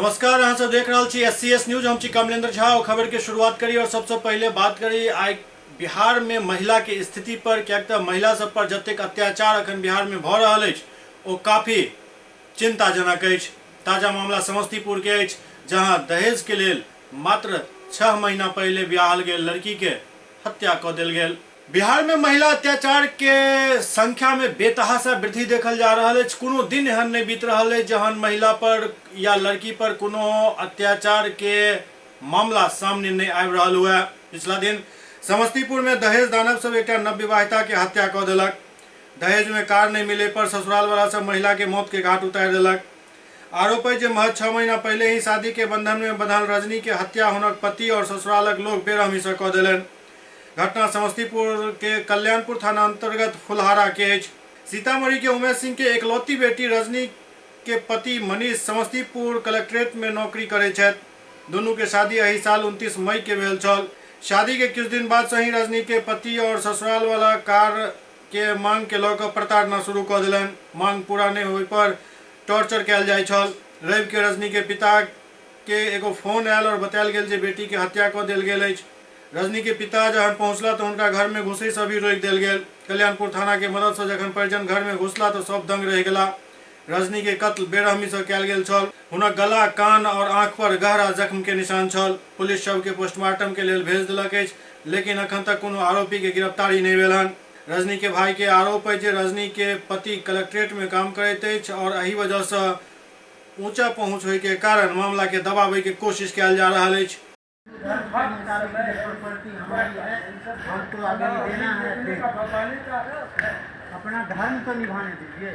नमस्कार, अहाँ सब देख रहा छी SCS न्यूज। हम छी कमलेंद्र झा। खबर के शुरुआत करी और सबसे पहले बात करी आई बिहार में महिला के स्थिति पर। क्या महिला सब पर जतेक अत्याचार अखन बिहार में भ रहल अछि ओ काफी चिंताजनक अछि। ताजा मामला समस्तीपुर के अछि, जहां दहेज के लेल मात्र 6 महीना पहले बियाहल गेल लड़की के हत्या क देल गेल। बिहार में महिला अत्याचार के संख्या में बेतहाशा वृद्धि देखल जा रहा है। कोनो दिन एहन नहीं बीत रहा है जहन महिला पर या लड़की पर कोनो अत्याचार के मामला सामने नहीं आबि रहल हुए। पिछला दिन समस्तीपुर में दहेज दानव सब एक नवविवाहिता के हत्या क देलक। दहेज में कार नहीं मिले पर ससुराल वाला सब महिला के मौत के घाट उतार देलक। आरोप है महज 6 महीना पहले ही शादी के बंधन में बंधल रजनी के हत्या हुनक पति और ससुरालक लोग बेरहमी से क देलन। घटना समस्तीपुर के कल्याणपुर थाना अंतर्गत फुलहारा के अछि। सीतामढ़ी के उमेश सिंह के एकलौती बेटी रजनी के पति मनीष समस्तीपुर कलेक्ट्रेट में नौकरी करे छथि। दोनों के शादी एहि साल 29 मई के भेल छल। शादी के कुछ दिन बाद से ही रजनी के पति और ससुराल वाला कार के मांग के लऽ कऽ प्रताड़ना शुरू कऽ देलनि। मांग पूरा नहीं होय पर टॉर्चर कयल जाय छल। रवि के रजनी के पिता के एगो फोन आयल और बतायल गेल जे बेटी के हत्या कऽ देल गेल अछि। रजनी के पिता जहन पहुंचला तो उनका घर में घुसे से भी रोक देल गेल। कल्याणपुर थाना के मदद से जखन परिजन घर में घुसला तो सब दंग रह गेला। रजनी के कत्ल बेरहमी से कयल गेल छल। हुनक गला, कान और आंख पर गहरा जख्म के निशान छल। पुलिस शव के पोस्टमार्टम के लेल भेज देलक अछि, लेकिन अखन तक कोनो आरोपी के गिरफ्तारी नहीं भेल हन। रजनी के भाई के आरोप है जे रजनी के पति कलेक्ट्रेट में काम करैत अछि और एही वजह से ऊंचा पहुंच होय के कारण मामला के दबावे के कोशिश कयल जा रहा है। प्रॉपर्टी हमारी है, हमको आगे देना है। अपना धर्म तो निभाने दीजिए।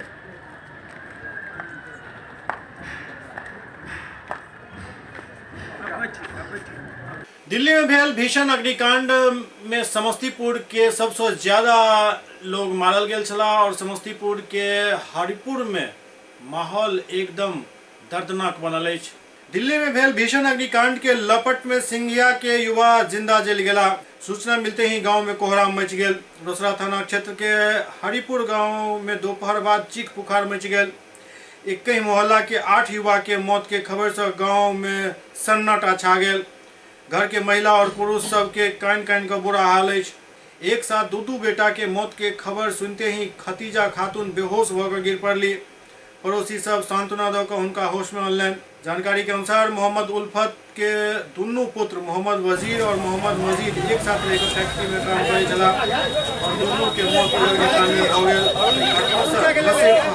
दिल्ली में भेल भीषण अग्निकांड में समस्तीपुर के सबसे ज्यादा लोग मारल गेल छला और समस्तीपुर के हरिपुर में माहौल एकदम दर्दनाक बनल अछि। दिल्ली में भेल भीषण अग्निकांड के लपट में सिंघिया के युवा जिंदा जल गेला। सूचना मिलते ही गांव में कोहराम मच गेल। रोसड़ा थाना क्षेत्र के हरिपुर गांव में दोपहर बाद चीख पुकार मच गेल। एक ही मोहल्ला के 8 युवा के मौत के खबर से गांव में सन्नाटा छा गेल। घर के महिला और पुरुष सब के कान कान का बुरा हाल है। एक साथ दू बेटा के मौत के खबर सुनते ही खतीजा खातून बेहोश होकर गिर पड़ली। पड़ोसी सब सांत्वना दऽ कऽ हुनका होश में अनलनि। जानकारी के अनुसार मोहम्मद उल्फत के दुनू पुत्र मोहम्मद वजीर और मोहम्मद मजीद एक साथ रहकर फैक्ट्री में काम करे छला और दोनों के मौत हो गेल।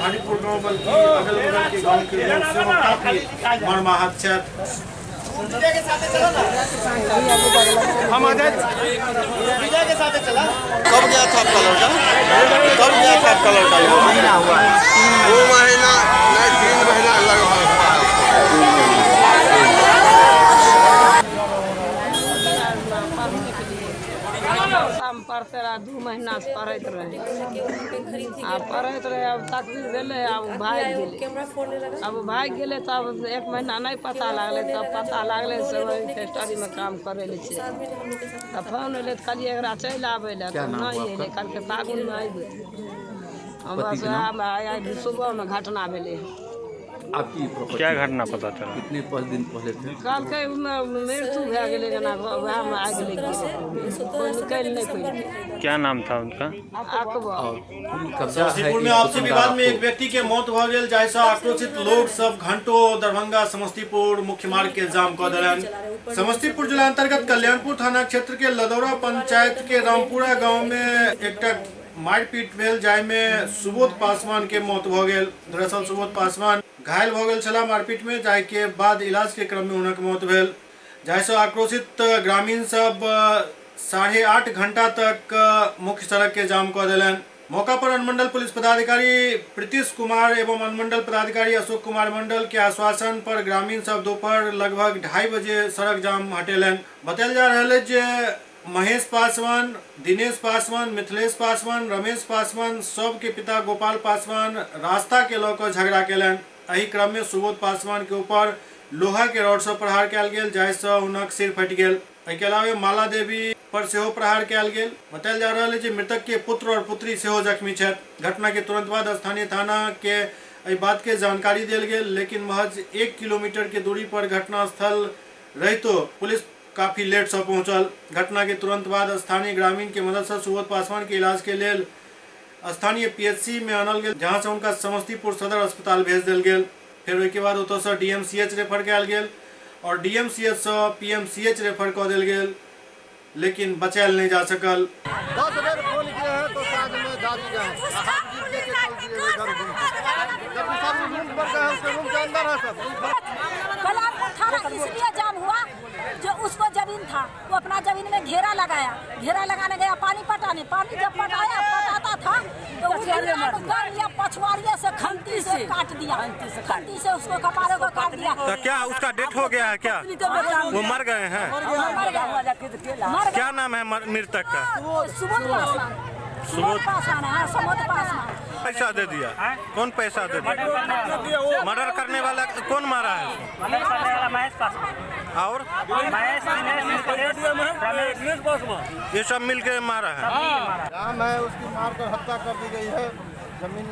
हरिपुर गाँव बल्कि अगल बगल के गाँव के लोग सेहो काफी मर्माहत छथि। हम आ जाए विजय के साथ चला। कब गया था आपका लड़का? कब गया था आपका लड़का? महीना हुआ है। 2 महीना नहीं 3 महीना लगभग हुआ है। पढ़ते रहा 2 महीना से पढ़ते रहे। पढ़ते रहे अब तकलीफ भेले। अब भाग गेले तब 1 महीना नहीं पता लगले, तब पता लगले से वही फैक्ट्री में काम करे ले छे। तब फोन अले तो कहलिए एकरा चल आबे ले, तो नहीं अले। कल के फागुन में आबे हम बस आया सुबह में घटना भेले। आपकी क्या घटना पता चला? कितने दिन पहले थे? कल के मृत्यु भे गेले जना वह में आ गेले, कोई निकल नहीं पाई। क्या नाम था उनका? अकबर। समस्तीपुर में आपसी विवाद में एक व्यक्ति के मौत भ गेल, जाहिसँ आक्रोशित लोग सब घंटों दरभंगा समस्तीपुर मुख्य मार्ग के जाम क देलनि। समस्तीपुर जिला अंतर्गत कल्याणपुर थाना क्षेत्र के लदौरा पंचायत के रामपुरा गाँव में एक मारपीट भेल, जाहिमे सुबोध पासवान के मौत भ गेल। दरअसल सुबोध पासवान घायल भ गेल छला मारपीट में, जाहि के बाद इलाज के क्रम में हुनक मौत भेल। जाहिसँ आक्रोशित ग्रामीण सब 8.5 घंटा तक मुख्य सड़क के जाम क देलनि। मौका पर अनुमंडल पुलिस पदाधिकारी प्रीतिश कुमार एवं अनुमंडल पदाधिकारी अशोक कुमार मंडल के आश्वासन पर ग्रामीण सब दोपहर लगभग 2:30 बजे सड़क जाम हटेलनि। बतायल जा रहल है जे महेश पासवान, दिनेश पासवान, मिथिलेश पासवान, रमेश पासवान सब के पिता गोपाल पासवान रास्ता के लऽ कऽ झगड़ा केलनि। एहि क्रम में सुबोध पासवान के ऊपर लोहा के रॉड से प्रहार कयल गेल, जाहिसँ हुनक सिर फटि गेल। एहिके अलावे माला देवी पर सेहो प्रहार कयल गेल। बतायल जा रहल है जे मृतक के पुत्र और पुत्री सेहो जख्मी छथि। घटना के तुरंत बाद स्थानीय थाना के एहि बात के जानकारी देल गेल, लेकिन महज 1 किलोमीटर के दूरी पर घटनास्थल रहितो पुलिस काफी लेट से पहुंचल। घटना के तुरंत बाद स्थानीय ग्रामीण के मदद से सुबोध पासवान के इलाज के लिए स्थानीय पीएचसी में आनल गेल, जहां से उनका समस्तीपुर सदर अस्पताल भेज दिल गेल। फिर ओहिके बाद ओतऽ से डीएमसीएच रेफर कयल गेल और डीएमसीएच से पीएमसीएच रेफर कऽ देल गेल, लेकिन बचायल नहीं जा सकल। 10 बेर फोन किए हैं तो साथ में दादी गए हैं, जब सब रूम पर गए उसके रूम के अंदर है सब। बलापुर थाना इसलिए जाम हुआ जो उसको जमीन था, वो अपना जमीन में घेरा लगाया, घेरा लगाने गया पानी पटाने, पानी जब पटाता था तो उसने पछुआरिये से खंती से काट दिया, खंती से उसको कपारे को काट दिया। तो क्या उसका डेथ हो गया है क्या? वो मर गए हैं? क्या नाम है मृतक का? सुबोध पासवान है, सुबोध पासवान। पैसा दे दिया? कौन पैसा दे दिया? मर्डर करने वाला कौन मारा है? और ये सब मिल के मारा है? नाम है उसकी मार कर हत्या कर दी गई है जमीन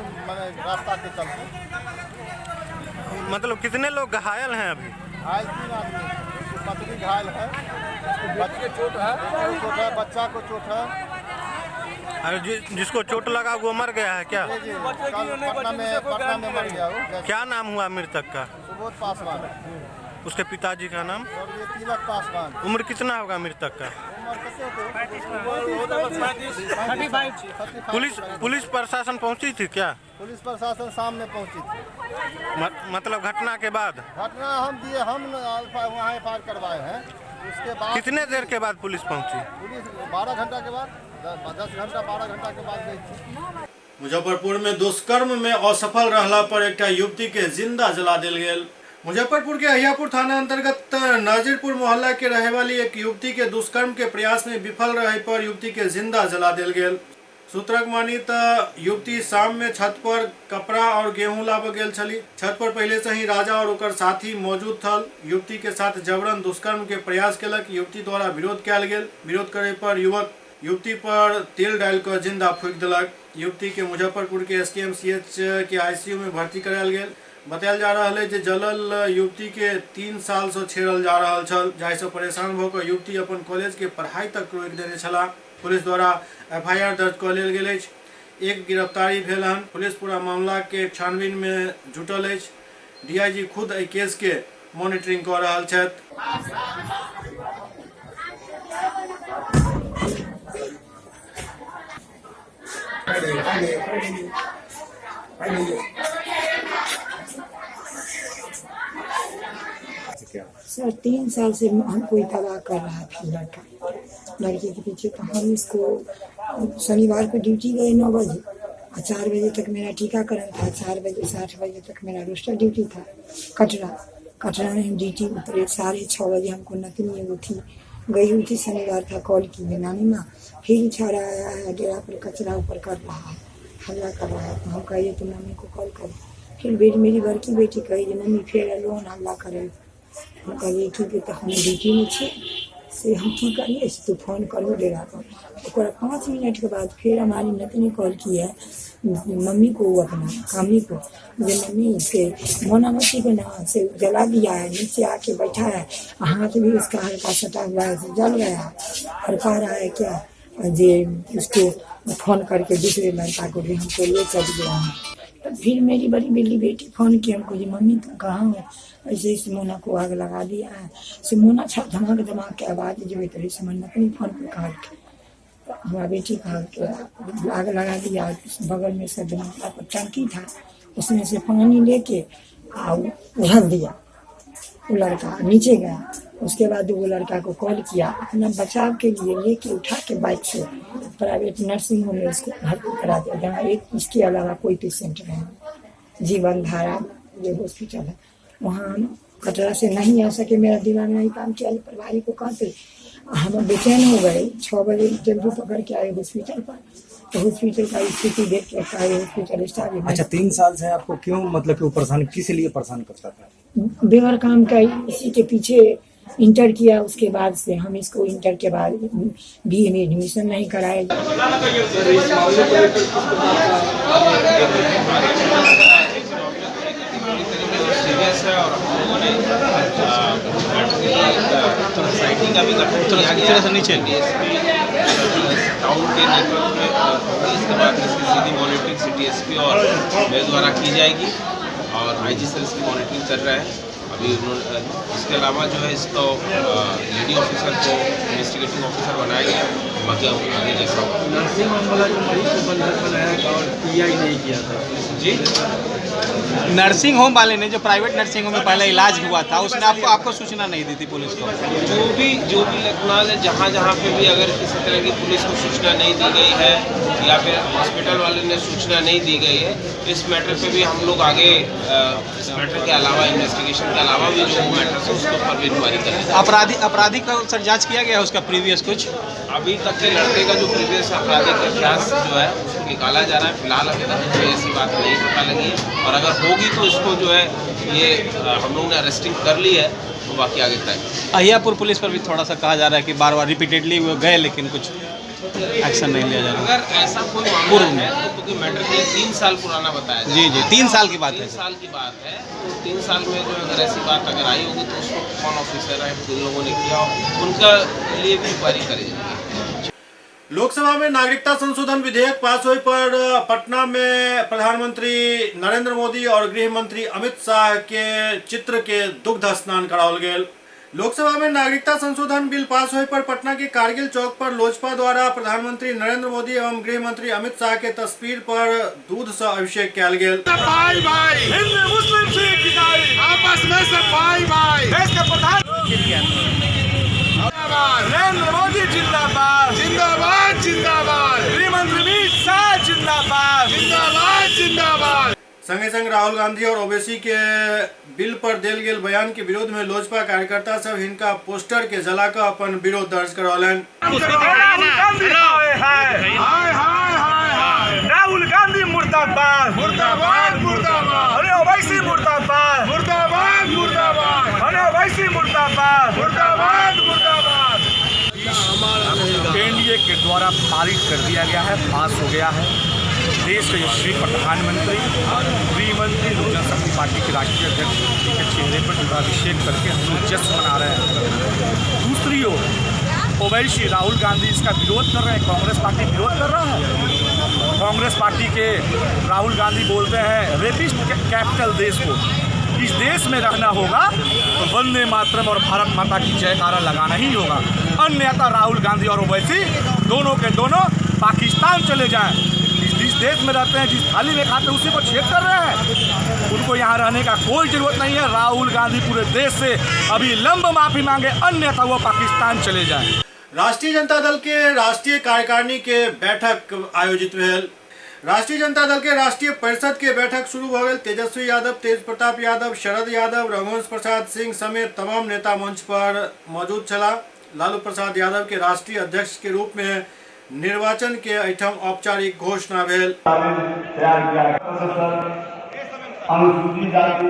रास्ता के चलते। मतलब कितने लोग घायल हैं अभी? घायल 3 आदमी, उसकी पत्नी घायल है, बच्चे चोट है, बच्चा को चोट है। और जिसको चोट लगा वो मर गया है क्या? पटना में मर गया वो। क्या नाम हुआ मृतक का? सुबोध पासवान। उसके पिताजी का नाम? और ये तिलक पासवान। उम्र कितना होगा मृतक का? पुलिस प्रशासन पहुंची थी क्या? पुलिस प्रशासन शाम में पहुंची थी। मतलब घटना के बाद? घटना हम वहाँ एफआईआर करवाए हैं, उसके बाद। कितने देर के बाद पुलिस पहुंची? पुलिस 12 घंटा के बाद, 10 घंटा 12 घंटा के बाद गई थी। मुजफ्फरपुर में दुष्कर्म में असफल रहला पर एक युवती के जिंदा जला दिल गेल। मुजफ्फरपुर के अहियापुर थाना अंतर्गत नाजिरपुर मोहल्ला के रहे वाली एक युवती के दुष्कर्म के प्रयास में विफल रहे पर युवती के जिंदा जला दिल गेल। सूत्रक मानी तो युवती शाम में छत पर कपड़ा और गेहूं लाब गेल छली। छत पर पहले से ही राजा और ओकर साथी मौजूद थल। युवती के साथ जबरन दुष्कर्म के प्रयास केलक। युवती द्वारा विरोध कयल गेल। विरोध करे पर युवक युवती पर तेल डाल कर जिंदा फूंक दिलक। युवती के मुजफ्फरपुर के एसकेएमसीएच के आईसीयू में भर्ती करायल गेल। बतायल जा रहा है जे जलल युवती के 3 साल से छेड़ल जा रहा छल, जाहिसे परेशान होकर युवती अपन कॉलेज के पढ़ाई तक रोक देने छला। पुलिस द्वारा एफआईआर दर्ज कऽ लेल गेल अछि। एक गिरफ्तारी भेल हन। पुलिस पूरा मामला के छानबीन में जुटल अछि। डीआईजी खुद एहि केस के मॉनिटरिंग कऽ रहल छथि। सर 3 साल से हमको तबाह कर रहा था लड़के के पीछे। तो हम इसको शनिवार को ड्यूटी गए 9 बजे और 4 बजे तक मेरा टीकाकरण था। 4 बजे से 8 बजे तक मेरा रोस्टर ड्यूटी था। कटरा में हम ड्यूटी उतरे। 6:30 बजे हमको नतनी वो थी गई हुई थी, शनिवार था, कॉल की है नानी माँ फिर छाड़ा आया है डेरा पर कचरा ऊपर कर रहा है, हल्ला कर रहा है। तो हम कहिए तो मम्मी को कॉल करें। फिर मेरी बड़की बेटी कही मम्मी फिर लोन हल्ला करे। हम कहिए ठीक है तो हम ड्यूटी में छे से हम की करिए तो फोन करो डेरा पर। 5 मिनट के बाद फिर हमारी नतनी कॉल की है मम्मी को, अपना मम्मी को, जो मम्मी से मोनामती के नाम से जला दिया है, नीचे आके बैठा है, हाथ भी उसका हल्का सटा हुआ है, जल गया और कह रहा है क्या जे उसको फोन करके दूसरे लड़का को भी हमको ले चल गया है। तो फिर मेरी बड़ी बेली बेटी फोन की हमको जी मम्मी तुम कहाँ हो, ऐसे सिमोना को आग लगा दिया है। सिमोना धमाक के आवाज़ जो तरह से मन अपनी फोन पर कहा तो हमारा बेटी कहा के आग लगा दिया। बगल में से धमाका पर टंकी था, उसमें से पानी लेके उड़ल दिया। वो लड़का नीचे गया। उसके बाद वो लड़का को कॉल किया, अपना बचाव के लिए लेके उठा के बाइक से प्राइवेट नर्सिंग होम में उसको भर्ती करा दिया, जहाँ एक इसके अलावा कोई पेशेंट नहीं। जीवन धारा ये हॉस्पिटल है, वहाँ कटरा से नहीं आ सके। मेरा दिमाग नहीं काम किया, परिवार को कहते हम बेचैन हो गए। 6 बजे टेम्पो पकड़ के आए हॉस्पिटल पर। तो हॉस्पिटल का स्थिति देख के हॉस्पिटल स्टाफ। अच्छा 3 साल से आपको क्यों मतलब कि वो परेशान किस लिए परेशान करता था? बेवर काम का इसी के पीछे इंटर किया, उसके बाद से हम इसको इंटर के बाद बीए में एडमिशन नहीं कराए। सीरियस है और हम लोगों ने सोसाइटी का भी गठन किया है नीचे टाउन के नेटवर्क में, और इसके बाद इसकी सीधी मॉनिटरिंग सिटी एसपी और मेरे द्वारा की जाएगी और आईजी सर इसकी मॉनिटरिंग कर रहे हैं अभी उन्होंने। इसके अलावा जो है इसको लेडी ऑफिसर को इन्वेस्टिगेटिंग ऑफिसर बनाया गया, बाकी हम आगे जैसा नर्सिंग होम वाला जो मरीज को बंधक बनाया और पीआई नहीं किया था जी। नर्सिंग होम वाले ने जो प्राइवेट नर्सिंग होम में पहले इलाज हुआ था उसने आपको सूचना नहीं दी थी पुलिस को? जो भी लखनऊ है जहाँ पे भी अगर किसी तरह की पुलिस को सूचना नहीं दी गई है या फिर हॉस्पिटल वाले ने सूचना नहीं दी गई है, इस मैटर पे भी हम लोग आगे इस मैटर के अलावा इन्वेस्टिगेशन के अलावा भी जो मैटर है उसके ऊपर भी इंक्वायरी करेंगे। अपराधी का सर जांच किया गया है उसका प्रीवियस कुछ? अभी तक के लड़के का जो प्रीवियस आपराधिक इतिहास जो है उसको निकाला जा रहा है। फिलहाल अभी तक कोई ऐसी बात नहीं पता लगी है और अगर होगी तो इसको जो है ये हम लोग ने अरेस्टिंग कर ली है, तो बाकी आगे तय। अहियापुर पुलिस पर भी थोड़ा सा कहा जा रहा है कि बार बार रिपीटेडली वो गए लेकिन कुछ एक्शन नहीं लिया जा रहा। अगर ऐसा कोई मामला है तो क्योंकि मैटर के 3 साल पुराना बताया जी 3 साल की बात है। 3 साल की बात है, तो 3 साल में जो अगर ऐसी बात अगर आई होगी तो उसको कौन ऑफिसर है, जिन लोगों ने किया उनका लिए भी इंक्वायरी करी जाएगी। लोकसभा में नागरिकता संशोधन विधेयक पास होने पर पटना में प्रधानमंत्री नरेंद्र मोदी और गृह मंत्री अमित शाह के चित्र के दुग्ध स्नान कराओल गेल। लोकसभा में नागरिकता संशोधन बिल पास होने पर पटना के कारगिल चौक पर लोजपा द्वारा प्रधानमंत्री नरेंद्र मोदी एवं गृह मंत्री अमित शाह के तस्वीर पर दूध से अभिषेक किया गेल। भाई भाई हिंदू मुस्लिम सिख ईसाई आपस में सब भाई भाई देश के प्रधान नरेंद्र मोदी जिंदाबाद जिंदाबाद जिंदाबाद, गृह मंत्री अमित शाह जिंदाबाद जिंदाबाद जिंदाबाद। संगे संग राहुल गांधी और ओवैसी के बिल पर देल गेल बयान के विरोध में लोजपा कार्यकर्ता सब हिनका पोस्टर के जलाकर अपन विरोध दर्ज करौलन। राहुल गांधी मुर्दाबाद मुर्दाबाद मुर्दाबाद, अरे ओवैसी मुर्दाबाद मुर्दाबाद मुर्दाबाद, अरे ओवैसी मुर्दाबाद मुर्दाबाद मुर्दाबाद। एनडीए के द्वारा पारित कर दिया गया है, पास हो गया है। देश के यशस्वी प्रधानमंत्री गृह मंत्री लोक जनशक्ति पार्टी के राष्ट्रीय अध्यक्ष के चेहरे पर रुद्राभिषेक करके हम लोग जश्न मना रहे हैं। दूसरी ओर ओवैसी राहुल गांधी इसका विरोध कर रहे हैं, कांग्रेस पार्टी विरोध कर रहा है। कांग्रेस पार्टी के राहुल गांधी बोलते हैं रेपिस्ट कैपिटल देश को, इस देश में रहना होगा तो वंदे मातरम और भारत माता की जयकारा लगाना ही होगा, अन्यथा राहुल गांधी और ओवैसी दोनों के दोनों पाकिस्तान चले जाएं। जिस देश में रहते हैं, जिस थाली में खाते हैं उसी को छेद कर रहे हैं, उनको यहाँ रहने का कोई जरूरत नहीं है। राहुल गांधी पूरे देश से अभी लंब माफी मांगे, अन्यथा वो पाकिस्तान चले जाएं। राष्ट्रीय जनता दल के राष्ट्रीय कार्यकारिणी के बैठक आयोजित भेल। राष्ट्रीय जनता दल के राष्ट्रीय परिषद के बैठक शुरू हो गए। तेजस्वी यादव, तेज प्रताप यादव, शरद यादव, रघुवंश प्रसाद सिंह समेत तमाम नेता मंच पर मौजूद छला। लालू प्रसाद यादव के राष्ट्रीय अध्यक्ष के रूप में निर्वाचन के एठम औपचारिक घोषणा भेल। अनुसूचित जाति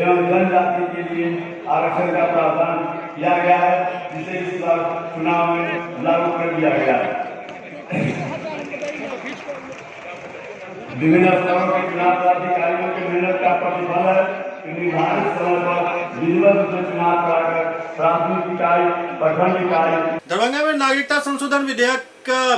एवं जनजाति के लिए आरक्षण का प्रावधान किया गया है, जिसे इस बार चुनाव में लागू कर दिया गया है। विभिन्न स्तरों के चुनाव पदाधिकारियों के मेहनत का प्रतिफल है कि निर्धारित समय पर विधिवत चुनाव कराकर प्राथमिक इकाई, प्रखंड इकाई। दरभंगा में नागरिकता संशोधन विधेयक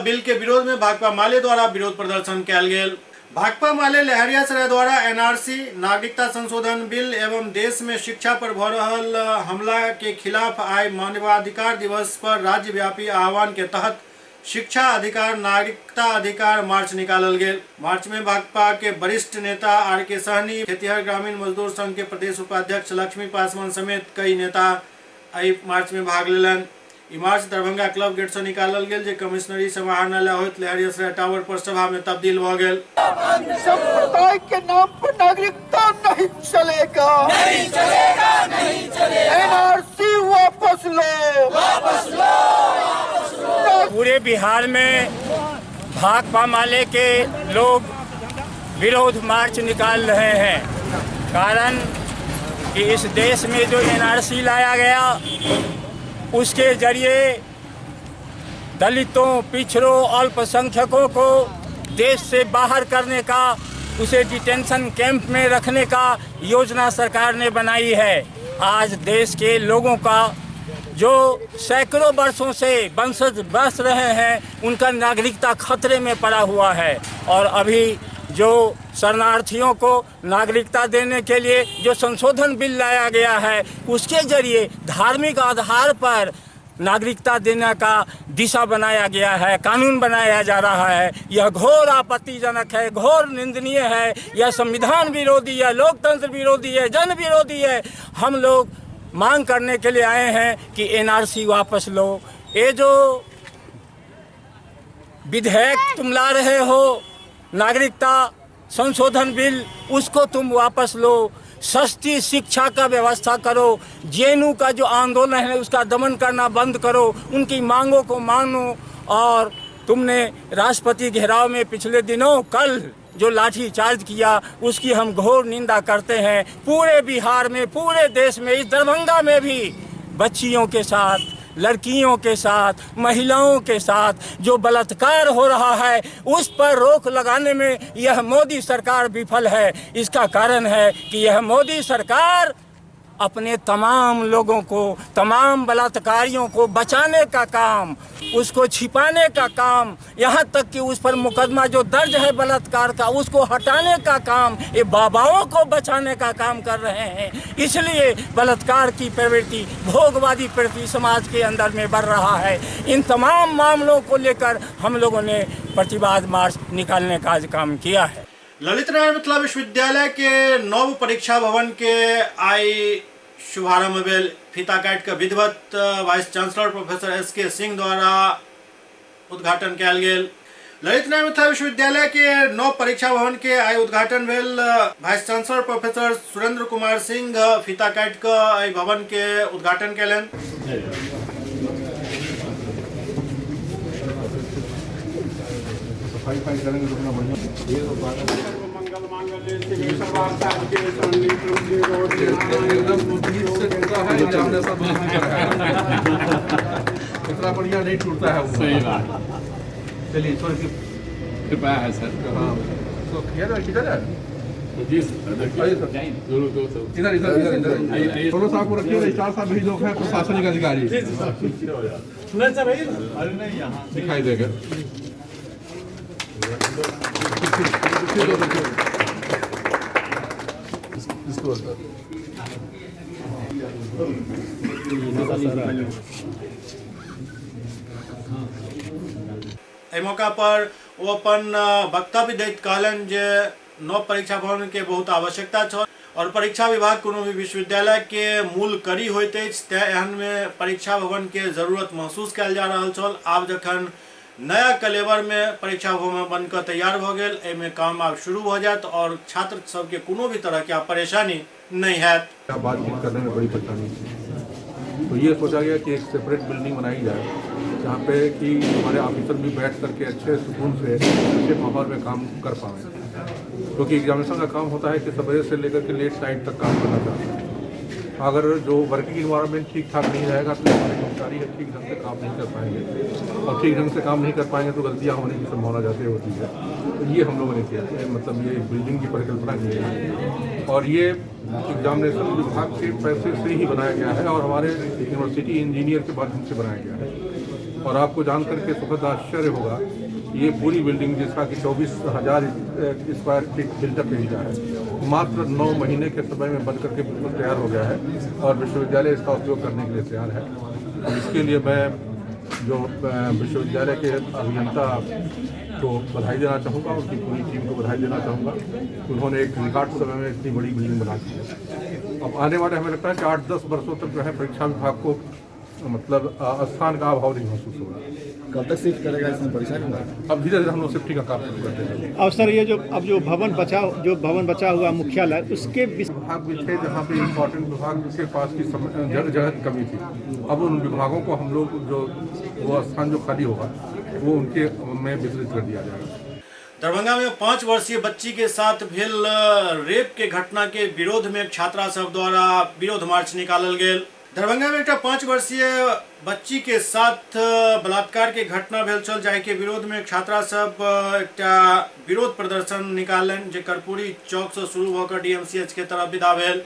बिल के विरोध में भाकपा माले द्वारा विरोध प्रदर्शन किया गेल। भाकपा माले लहरियासराय द्वारा एनआरसी, नागरिकता संशोधन बिल एवं देश में शिक्षा पर भ रहल हमला के खिलाफ आए मानवाधिकार दिवस पर राज्यव्यापी आह्वान के तहत शिक्षा अधिकार नागरिकता अधिकार मार्च निकालल गेल। मार्च में भाकपा के वरिष्ठ नेता आर के सहनी, खेतिहर ग्रामीण मजदूर संघ के प्रदेश उपाध्यक्ष लक्ष्मी पासवान समेत कई नेता एहि मार्च में भाग लेलन। ई मार्च दरभंगा क्लब गेट से निकालल गेल, जे कमिश्नरी समाहरणालय होइत लहरियासराय टावर पर सभा में तब्दील भ गेल। संप्रदाय के नाम पर नागरिकता नहीं चलेगा, नहीं चलेगा, नहीं चलेगा। एनआरसी वापस लो, वापस लो, वापस लो। पूरे बिहार में भाकपा माले के लोग विरोध मार्च निकाल रहे हैं। कारण कि इस देश में जो NRC लाया गया उसके जरिए दलितों, पिछड़ों, अल्पसंख्यकों को देश से बाहर करने का, उसे डिटेंशन कैंप में रखने का योजना सरकार ने बनाई है। आज देश के लोगों का जो सैकड़ों वर्षों से वंशज बस रहे हैं, उनका नागरिकता खतरे में पड़ा हुआ है। और अभी जो शरणार्थियों को नागरिकता देने के लिए जो संशोधन बिल लाया गया है, उसके जरिए धार्मिक आधार पर नागरिकता देने का दिशा बनाया गया है, कानून बनाया जा रहा है। यह घोर आपत्तिजनक है, घोर निंदनीय है। यह संविधान विरोधी है, लोकतंत्र विरोधी है, जन विरोधी है। हम लोग मांग करने के लिए आए हैं कि NRC वापस लो। ये जो विधेयक तुम ला रहे हो, नागरिकता संशोधन बिल, उसको तुम वापस लो। सस्ती शिक्षा का व्यवस्था करो। JNU का जो आंदोलन है उसका दमन करना बंद करो। उनकी मांगों को मानो। और तुमने राष्ट्रपति घेराव में पिछले दिनों कल जो लाठी चार्ज किया, उसकी हम घोर निंदा करते हैं। पूरे बिहार में, पूरे देश में, इस दरभंगा में भी बच्चियों के साथ, लड़कियों के साथ, महिलाओं के साथ जो बलात्कार हो रहा है, उस पर रोक लगाने में यह मोदी सरकार विफल है। इसका कारण है कि यह मोदी सरकार अपने तमाम लोगों को, तमाम बलात्कारियों को बचाने का काम, उसको छिपाने का काम, यहाँ तक कि उस पर मुकदमा जो दर्ज है बलात्कार का, उसको हटाने का काम, ये बाबाओं को बचाने का काम कर रहे हैं। इसलिए बलात्कार की प्रवृत्ति, भोगवादी प्रवृत्ति समाज के अंदर में बढ़ रहा है। इन तमाम मामलों को लेकर हम लोगों ने प्रतिवाद मार्च निकालने का काम किया है। ललित नारायण मिथिला विश्वविद्यालय के नव परीक्षा भवन के आई शुभारंभ भेल। फीता काट के विधिवत vice chancellor professor SK Singh द्वारा उद्घाटन कयल गेल। ललित नारायण मिथिला विश्वविद्यालय के नव परीक्षा भवन के आई उद्घाटन भेल। Vice chancellor professor Surendra Kumar Singh फीता काट के आई भवन के उद्घाटन कयलनि। इतना बढ़िया नहीं टूटता है। सही बात। चलिए, ईश्वर की कृपा है सर। हाँ, तो किधर है? जी सर, इधर इधर इधर थोड़ा सा आपको रखिए। 4 साल भी लोग हैं प्रशासनिक अधिकारी, दिखाई देगा। इसको मौका पर वो अपन वक्तव्य दैत कहलन जे नव परीक्षा भवन के बहुत आवश्यकता छ और परीक्षा विभाग कोनो भी विश्वविद्यालय के मूल कड़ी होइत अछि, तैं एहन में परीक्षा भवन के जरूरत महसूस कयल जा रहल छल। आब जखन नया कलेवर में परीक्षा भवन बनकर तैयार हो गए, एमे काम अब शुरू हो जात और छात्र सबके कोनो भी तरह की परेशानी नहीं है। बातचीत करने में बड़ी परेशानी थी, तो ये सोचा गया कि एक सेपरेट बिल्डिंग बनाई जाए जहाँ पे कि हमारे ऑफिसर भी बैठ करके अच्छे सुकून से अच्छे माहौल में काम कर पाएँ, क्योंकि एग्जामिनेशन का काम होता है कि सवेरे से लेकर के लेट नाइट तक काम करना चाहता है। अगर जो वर्किंग इन्वायरमेंट ठीक ठाक नहीं रहेगा तो हमारी कर्मचारी है ठीक ढंग से काम नहीं कर पाएंगे, और ठीक ढंग से काम नहीं कर पाएंगे तो गलतियाँ होने की संभावना ज़्यादा होती है। तो ये हम लोगों ने किया, मतलब ये बिल्डिंग की परिकल्पना की है और ये एग्जामिनेशन विभाग के पैसे से ही बनाया गया है और हमारे यूनिवर्सिटी इंजीनियर के माध्यम से बनाया गया है। और आपको जान करके सुखद आश्चर्य होगा, ये पूरी बिल्डिंग जिसका कि 24,000 स्क्वायर फीट बिल्डअप एरिया है, मात्र 9 महीने के समय में बन करके बिल्कुल तैयार हो गया है और विश्वविद्यालय इसका उपयोग करने के लिए तैयार है। और इसके लिए मैं जो विश्वविद्यालय के अभियंता को बधाई देना चाहूँगा, उनकी पूरी टीम को बधाई देना चाहूँगा। उन्होंने एक रिकॉर्ड समय में इतनी बड़ी बिल्डिंग बना दी है। अब आने वाले हमें लगता है कि 8-10 वर्षों तक जो है परीक्षा विभाग को मतलब स्थान का अभाव नहीं महसूस होगा। कब तक शिफ्ट करेगा इसमें परेशानी होगा? अब धीरे धीरे हम लोग शिफ्टिंग का काम शुरू करते हैं। अब सर ये जो अब जो भवन बचा हुआ मुख्यालय, उसके विभाग भी थे जहाँ पे इम्पोर्टेंट विभाग के पास की जगह की कमी थी। अब उन विभागों को हम लोग जो वो स्थान जो खाली होगा वो उनके में वितरित कर दिया जाएगा। दरभंगा में 5 वर्षीय बच्ची के साथ भेल रेप के घटना के विरोध में छात्रा सब द्वारा विरोध मार्च निकालल गेल। दरभंगा में एक 5 वर्षीय बच्ची के साथ बलात्कार के घटना भेल छल, जाहि के विरोध में छात्रा सब एक विरोध प्रदर्शन निकालन, जे कर्पूरी चौक से शुरू होकर DMCH के तरफ विदा भेल।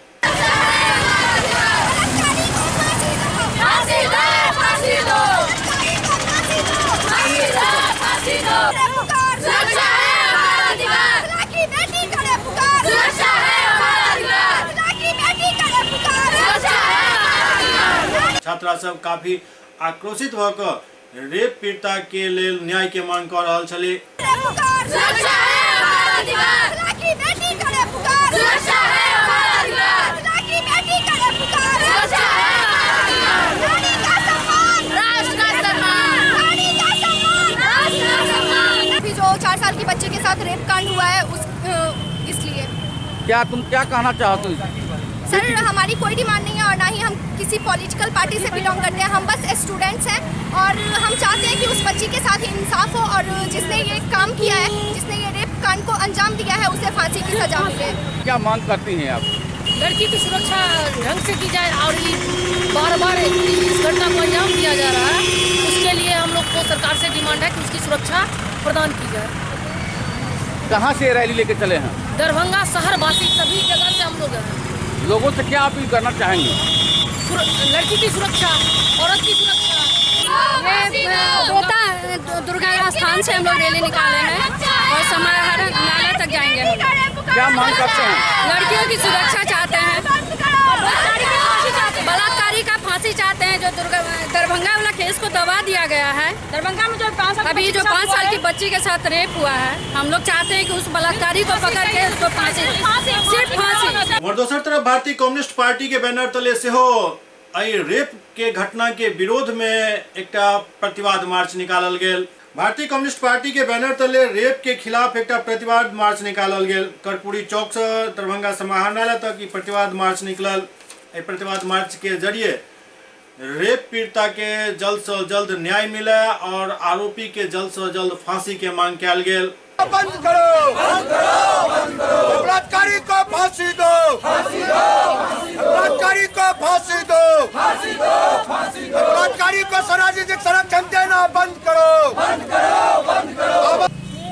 छात्रा सब काफी आक्रोशित होकर रेप पीड़िता के लेल न्याय के मांग कर रहल छली। जो 4 साल की बच्चे के साथ रेप कांड हुआ है इसलिए क्या कहना चाहते हो? सर, हमारी कोई डिमांड नहीं है और ना ही हम किसी पॉलिटिकल पार्टी से बिलोंग करते हैं। हम बस स्टूडेंट्स हैं और हम चाहते हैं कि उस बच्ची के साथ इंसाफ हो और जिसने ये काम किया है, जिसने ये रेप कांड को अंजाम दिया है, उसे फांसी की सजा मिले। क्या मांग करती हैं आप? लड़की की सुरक्षा ढंग से की जाए और बार बार इस घटना को अंजाम दिया जा रहा है, उसके लिए हम लोग को सरकार से डिमांड है कि उसकी सुरक्षा प्रदान की जाए। कहाँ से रैली लेके चले हैं? दरभंगा शहरवासी सभी जगह से हम लोग हैं। लोगों से क्या अपील करना चाहेंगे? लड़की की सुरक्षा, औरत की सुरक्षा। बेटा दुर्गा स्थान से हम लोग रैली निकाले हैं और समाहरण न्यायालय तक जाएंगे। क्या मांग करते हैं? लड़कियों की सुरक्षा चाहते हैं, बलात्कारी का फांसी चाहते हैं। जो दरभंगा वाला केस को दबा दिया गया है, दरभंगा में जो 5 साल की बच्ची के साथ रेप हुआ है, हम लोग चाहते हैं कि उस बलात्कारी को पकड़ के उसको फांसी, सिर्फ फांसी। और दोसर तरफ भारतीय कम्युनिस्ट पार्टी के बैनर तले से हो रेप के घटना के विरोध में एक प्रतिवाद मार्च निकालल गेल। भारतीय कम्युनिस्ट पार्टी के बैनर तले रेप के खिलाफ एक प्रतिवाद मार्च निकालल गेल। कर्पूरी चौक से दरभंगा समाहरणालय तक ई प्रतिवाद मार्च निकलल। प्रतिवाद मार्च के जरिए रेप पीड़िता के जल्द से जल्द न्याय मिले और आरोपी के जल्द से जल्द फांसी के मांग कल गेल। बंद करो, बलात्कारी को फांसी दो, बलात्कारी को फांसी दो, बलात्कारी को सामाजिक संरक्षण देना बंद करो।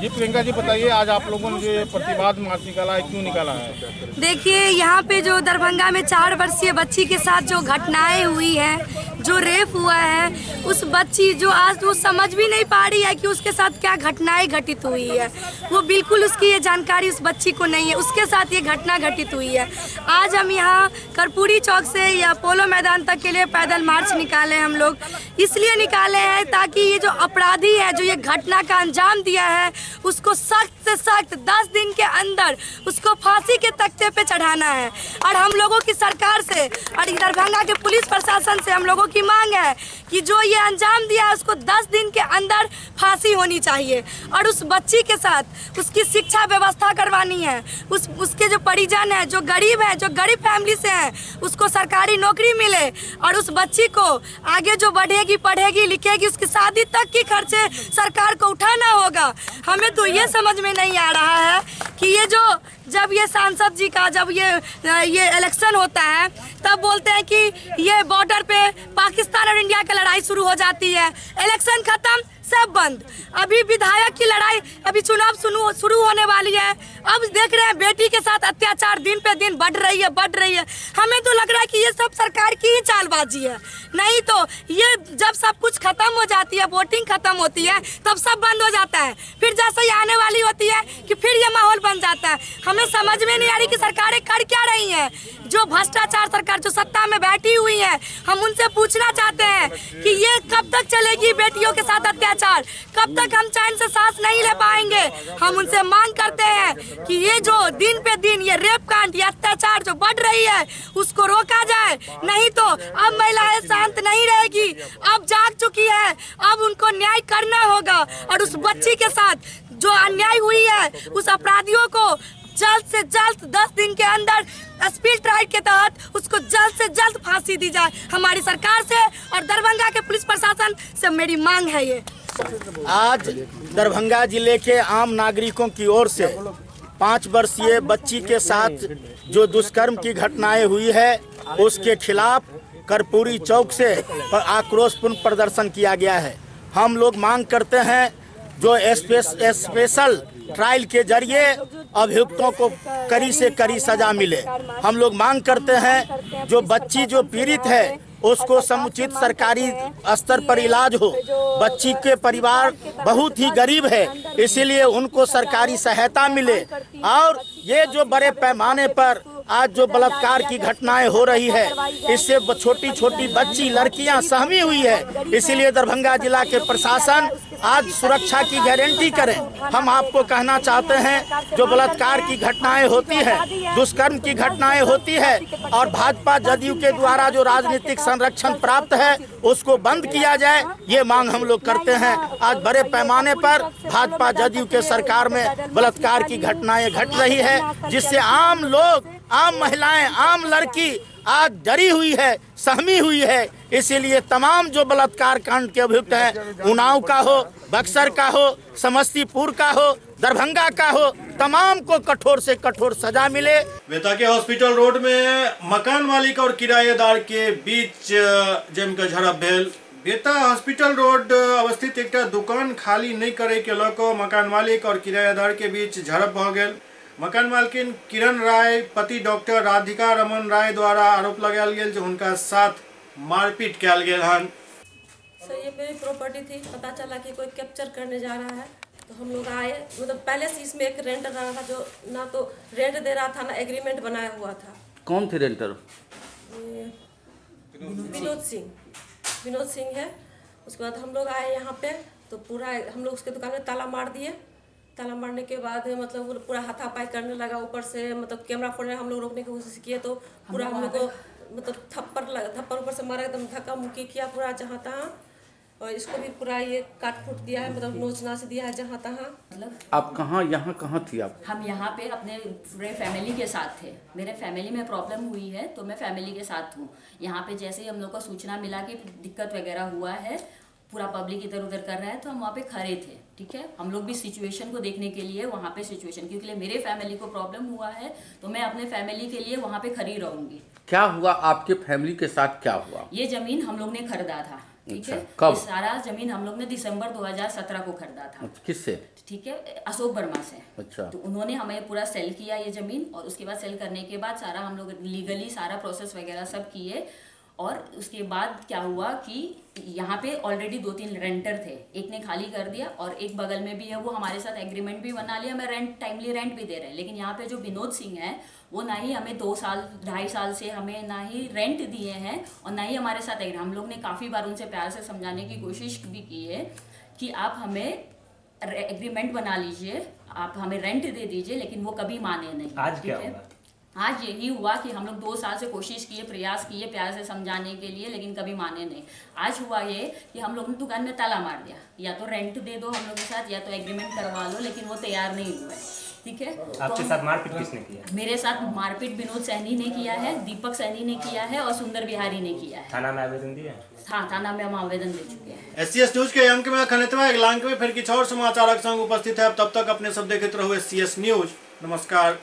जी प्रियंका जी बताइए, आज आप लोगों ने जो ये प्रतिवाद मार्च निकाला है, क्यों निकाला है? देखिए, यहाँ पे जो दरभंगा में 4 वर्षीय बच्ची के साथ जो घटनाएं हुई हैं, जो रेप हुआ है, उस बच्ची जो आज वो समझ भी नहीं पा रही है कि उसके साथ क्या घटनाएं घटित हुई है। वो बिल्कुल उसकी ये जानकारी उस बच्ची को नहीं है, उसके साथ ये घटना घटित हुई है। आज हम यहाँ कर्पूरी चौक से या पोलो मैदान तक के लिए पैदल मार्च निकाले। हम लोग इसलिए निकाले हैं ताकि ये जो अपराधी है, जो ये घटना का अंजाम दिया है, उसको सख्त से सख्त 10 दिन के अंदर उसको फांसी के तख्ते पे चढ़ाना है। और हम लोगों की सरकार से और दरभंगा के पुलिस प्रशासन से हम लोगों की मांग है कि जो ये अंजाम दिया है, उसको 10 दिन के अंदर फांसी होनी चाहिए और उस बच्ची के साथ उसकी शिक्षा व्यवस्था करवानी है। उसके जो परिजन है, जो गरीब फैमिली से हैं, उसको सरकारी नौकरी मिले और उस बच्ची को आगे जो बढ़ेगी, पढ़ेगी, लिखेगी, उसकी शादी तक की खर्चे सरकार को उठाना होगा। हमें तो ये समझ में नहीं आ रहा है कि ये जब ये सांसद जी का जब ये इलेक्शन होता है, तब बोलते हैं कि ये बॉर्डर पे पाकिस्तान और इंडिया की लड़ाई शुरू हो जाती है, इलेक्शन खत्म, सब बंद। अभी विधायक की लड़ाई, अभी चुनाव शुरू होने वाली है। अब देख रहे हैं बेटी के साथ अत्याचार दिन पे दिन बढ़ रही है। हमें तो लग रहा है कि ये सब सरकार की ही चालबाजी है। नहीं तो ये जब सब कुछ खत्म हो जाती है, वोटिंग खत्म होती है, तब सब बंद हो जाता है। फिर जैसे ही आने वाली होती है कि फिर ये माहौल बन जाता है। हमें समझ में नहीं आ रही कि सरकारें कर क्या रही हैं। जो भ्रष्टाचार सरकार जो सत्ता में बैठी हुई है, हम उनसे पूछना चाहते हैं कि ये कब तक चलेगी बेटियों के साथ अत्याचार, कब तक हम चैन से सांस नहीं ले पाएंगे। हम उनसे मांग करते हैं कि ये जो दिन पे दिन ये रेप कांड, ये अत्याचार जो बढ़ रही है, उसको रोका जाए। नहीं तो अब महिलाएं शांत नहीं रहेगी, अब जाग चुकी है, अब उनको न्याय करना होगा। और उस बच्ची के साथ जो अन्याय हुई है, उस अपराधियों को जल्द से जल्द 10 दिन के अंदर स्पीड ट्रायल के तहत उसको जल्द से जल्द फांसी दी जाए। हमारी सरकार से और दरभंगा के पुलिस प्रशासन से मेरी मांग है ये। आज दरभंगा जिले के आम नागरिकों की ओर से 5 वर्षीय बच्ची के साथ जो दुष्कर्म की घटनाएं हुई है उसके खिलाफ कर्पूरी चौक से आक्रोशपूर्ण प्रदर्शन किया गया है। हम लोग मांग करते हैं जो स्पेशल ट्रायल के जरिए अभियुक्तों को कड़ी से कड़ी सजा मिले। हम लोग मांग करते हैं जो बच्ची जो पीड़ित है उसको समुचित सरकारी स्तर पर इलाज हो। बच्ची के परिवार बहुत ही गरीब है, इसीलिए उनको सरकारी सहायता मिले। और ये जो बड़े पैमाने पर आज जो बलात्कार की घटनाएं हो रही है, इससे छोटी छोटी बच्ची लड़कियां सहमी हुई है। इसीलिए दरभंगा जिला के प्रशासन आज सुरक्षा की गारंटी करें। हम आपको कहना चाहते हैं जो बलात्कार की घटनाएं होती है, दुष्कर्म की घटनाएं होती है और भाजपा जदयू के द्वारा जो राजनीतिक संरक्षण प्राप्त है उसको बंद किया जाए, ये मांग हम लोग करते हैं। आज बड़े पैमाने पर भाजपा जदयू के सरकार में बलात्कार की घटनाएं घट रही है, जिससे आम लोग, आम महिलाएं, आम लड़की आज डरी हुई है, सहमी हुई है। इसीलिए तमाम जो बलात्कार कांड के अभियुक्त हैं, उन्नाव का हो, बक्सर का हो, समस्तीपुर का हो, दरभंगा का हो, तमाम को कठोर से कठोर सजा मिले। बेता के हॉस्पिटल रोड में मकान मालिक और किराएदार के बीच जमकर झड़प भेल। बेता हॉस्पिटल रोड अवस्थित एक दुकान खाली नहीं करे के लऽ मकान मालिक और किराएदार के बीच झड़प भ गेल। मकान मालकिन किरण राय पति डॉक्टर राधिका रमन राय द्वारा आरोप लगायल गेल जो उनका साथ मारपीट किया गेल हन। सर ये मेरी प्रॉपर्टी थी, पता चला कि कोई कैप्चर करने जा रहा है तो हम लोग आए। मतलब पहले से इसमें एक रेंटर रहा था जो ना तो रेंट दे रहा था ना एग्रीमेंट बनाया हुआ था। कौन थे रेंटर? विनोद सिंह है। उसके बाद हम लोग आए यहाँ पे तो पूरा हम लोग उसके दुकान में ताला मार दिए। ताला मारने के बाद मतलब वो पूरा हाथापाई करने लगा। ऊपर से मतलब कैमरा फोन हम लोग रोकने की कोशिश किए तो पूरा हम लोग को मतलब थप्पड़ ऊपर से मारा, एकदम धक्का मुक्की किया पूरा जहाँ तहाँ। और इसको भी पूरा ये काट फूट दिया है, मतलब नोच नाच दिया है जहाँ तहाँ। मतलब आप यहाँ कहाँ थी आप? हम यहाँ पे अपने पूरे फैमिली के साथ थे। मेरे फैमिली में प्रॉब्लम हुई है तो मैं फैमिली के साथ हूँ। यहाँ पे जैसे ही हम लोग को सूचना मिला कि दिक्कत वगैरह हुआ है, पूरा पब्लिक इधर उधर कर रहा है, तो हम वहाँ पे खड़े थे। ठीक है, हम लोग भी सिचुएशन को देखने के लिए वहाँ पे सिचुएशन, क्योंकि मेरे फैमिली को प्रॉब्लम हुआ है तो मैं अपने फैमिली के लिए वहाँ पे खड़ी रहूँगी। क्या हुआ आपके फैमिली के साथ, क्या हुआ? ये जमीन हम लोग ने खरीदा था। ठीक है, कब? ये सारा जमीन हम लोग ने दिसंबर 2017 को खरीदा था। किससे? ठीक है, अशोक वर्मा से। अच्छा। तो उन्होंने हमें पूरा सेल किया ये जमीन, और उसके बाद सेल करने के बाद सारा हम लोग लीगली सारा प्रोसेस वगैरह सब किए। और उसके बाद क्या हुआ कि यहाँ पे ऑलरेडी 2-3 रेंटर थे, एक ने खाली कर दिया और एक बगल में भी है, वो हमारे साथ एग्रीमेंट भी बना लिया, हमें रेंट टाइमली रेंट भी दे रहे हैं। लेकिन यहाँ पे जो विनोद सिंह है वो ना ही हमें 2-2.5 साल से हमें ना ही रेंट दिए हैं और ना ही हमारे साथ हम लोग ने काफ़ी बार उनसे प्यार से समझाने की कोशिश भी की है कि आप हमें एग्रीमेंट बना लीजिए, आप हमें रेंट दे दीजिए, लेकिन वो कभी माने नहीं। आज क्या हुआ? आज यही हुआ कि हम लोग 2 साल से कोशिश किए, प्रयास किए प्यार से समझाने के लिए, लेकिन कभी माने नहीं। आज हुआ ये कि हम लोग ने दुकान में ताला मार दिया, या तो रेंट दे दो हम लोग के साथ या तो एग्रीमेंट करवा लो, लेकिन वो तैयार नहीं हुआ है। ठीक है, आपके साथ मारपीट किसने किया? मेरे साथ मारपीट विनोद सैनी ने किया है, दीपक सैनी ने किया है और सुंदर बिहारी ने किया है। थाना में आवेदन दिया? हाँ, थाना में हम आवेदन दे चुके हैं। SCS न्यूज के अंक में खनितवा अगला अंक में फिर कुछ और समाचार संग उपस्थित है। तब तक अपने सब देखते रहो SCS न्यूज। नमस्कार।